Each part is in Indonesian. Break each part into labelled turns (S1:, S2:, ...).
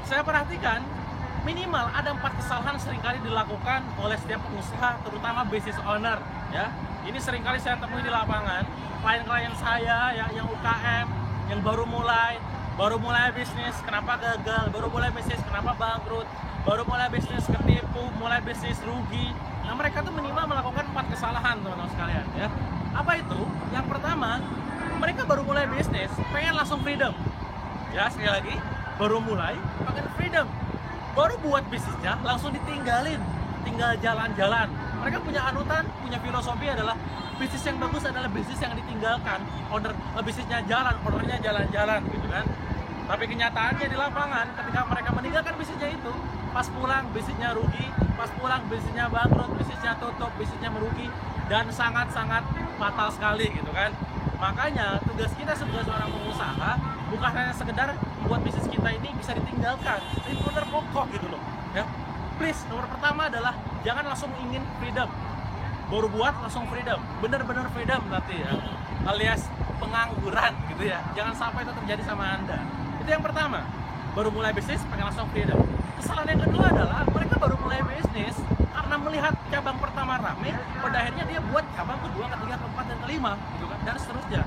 S1: saya perhatikan minimal ada 4 kesalahan seringkali dilakukan oleh setiap pengusaha, terutama business owner ya. Ini seringkali saya temui di lapangan, klien-klien saya ya, yang UKM, yang baru mulai bisnis, kenapa gagal, baru mulai bisnis, kenapa bangkrut, baru mulai bisnis ketipu, mulai bisnis rugi. Nah, mereka tuh minimal melakukan 4 kesalahan, teman-teman sekalian ya. Apa itu? Yang pertama, mereka baru mulai bisnis, pengen langsung freedom. Ya, sekali lagi, baru mulai, pengen freedom. Baru buat bisnisnya, langsung ditinggalin, tinggal jalan-jalan. Mereka punya anutan, punya filosofi adalah bisnis yang bagus adalah bisnis yang ditinggalkan. Bisnisnya jalan, ownernya jalan-jalan gitu kan. Tapi kenyataannya di lapangan, ketika mereka meninggalkan bisnisnya itu, pas pulang bisnisnya rugi, pas pulang bisnisnya bangkrut, bisnisnya tutup, bisnisnya merugi, dan sangat-sangat fatal sekali gitu kan. Makanya tugas kita sebagai seorang pengusaha bukan hanya sekedar membuat bisnis kita ini bisa ditinggalkan, tapi benar pokok gitu loh ya. Please, nomor pertama adalah jangan langsung ingin freedom. Baru buat langsung freedom, bener-bener freedom nanti ya, alias pengangguran gitu ya. Jangan sampai itu terjadi sama Anda. Itu yang pertama. Baru mulai bisnis pengen langsung freedom. Kesalahan yang kedua adalah mereka baru mulai bisnis karena melihat cabang pertama rame, pada akhirnya dia buat cabang kedua, ketiga, keempat, dan kelima gitu kan, dan seterusnya.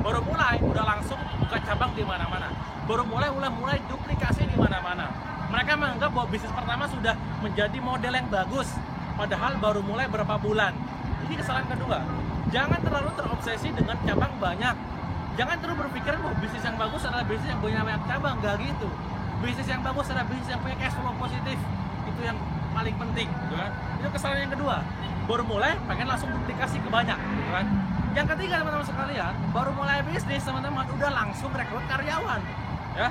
S1: Baru mulai udah langsung buka cabang di mana-mana. Baru mulai duplikasi di mana-mana. Mereka menganggap bahwa bisnis pertama sudah menjadi model yang bagus, padahal baru mulai berapa bulan. Ini kesalahan kedua. Jangan terlalu terobsesi dengan cabang banyak. Jangan terus berpikir bahwa bisnis yang bagus adalah bisnis yang punya banyak cabang. Nggak gitu. Bisnis yang bagus adalah bisnis yang punya cash flow positif. Itu yang paling penting, gitu kan? Itu kesalahan yang kedua. Baru mulai pengen langsung duplikasi ke banyak, gitu kan? Yang ketiga, teman-teman sekalian, baru mulai bisnis, teman-teman udah langsung rekrut karyawan, ya.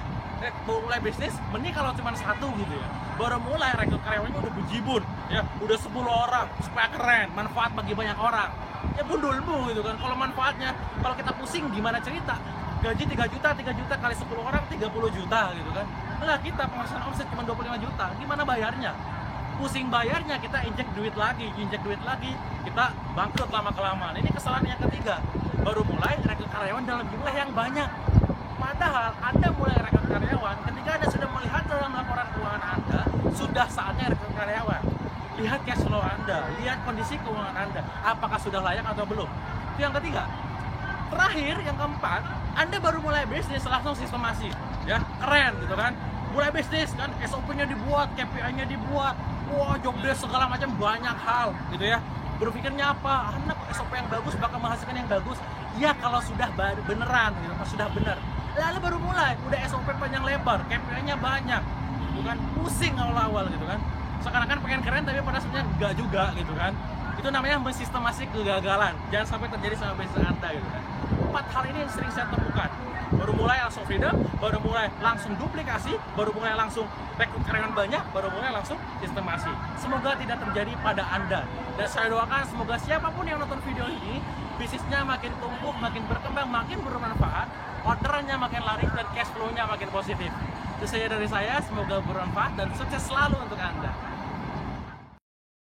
S1: Baru mulai bisnis, mending kalau cuma satu gitu ya. Baru mulai rekrut karyawannya udah bejibun, ya, udah 10 orang supaya keren, manfaat bagi banyak orang. Ya bundulmu gitu kan. Kalau manfaatnya, kalau kita pusing gimana cerita? Gaji 3 juta kali 10 orang 30 juta gitu kan. Nah, kita penghasilan omset cuma 25 juta, gimana bayarnya? Pusing bayarnya, kita injek duit lagi, kita bangkrut lama-kelamaan. Ini kesalahan yang ketiga. Baru mulai rekrut karyawan dalam jumlah yang banyak. Padahal Anda mulai rekrut karyawan ketika Anda sudah melihat dalam laporan keuangan Anda, sudah saatnya rekrut karyawan. Lihat cash flow Anda, lihat kondisi keuangan Anda, apakah sudah layak atau belum. Itu yang ketiga. Terakhir, yang keempat, Anda baru mulai bisnis langsung sistemasi, ya, keren gitu kan. Mulai bisnis kan, SOP-nya dibuat, KPI-nya dibuat, wah, job desk segala macam, banyak hal gitu ya. Berpikirnya apa? Anak SOP yang bagus bakal menghasilkan yang bagus. Ya kalau sudah beneran gitu, sudah bener. Lalu baru mulai, udah SOP panjang lebar, KPI-nya banyak, bukan pusing awal-awal gitu kan. Seakan-akan pengen keren tapi pada sebenarnya enggak juga gitu kan. Itu namanya mensistemasi kegagalan. Jangan sampai terjadi sama bisnis Anda gitu kan. 4 hal ini yang sering saya temukan. Baru mulai langsung freedom, baru mulai langsung duplikasi, baru mulai langsung rekrut karyawan banyak, baru mulai langsung sistemasi. Semoga tidak terjadi pada Anda. Dan saya doakan semoga siapapun yang nonton video ini, bisnisnya makin tumbuh, makin berkembang, makin bermanfaat, orderannya makin laris, dan cash flow-nya makin positif. Itu saja dari saya, semoga bermanfaat dan sukses selalu untuk Anda.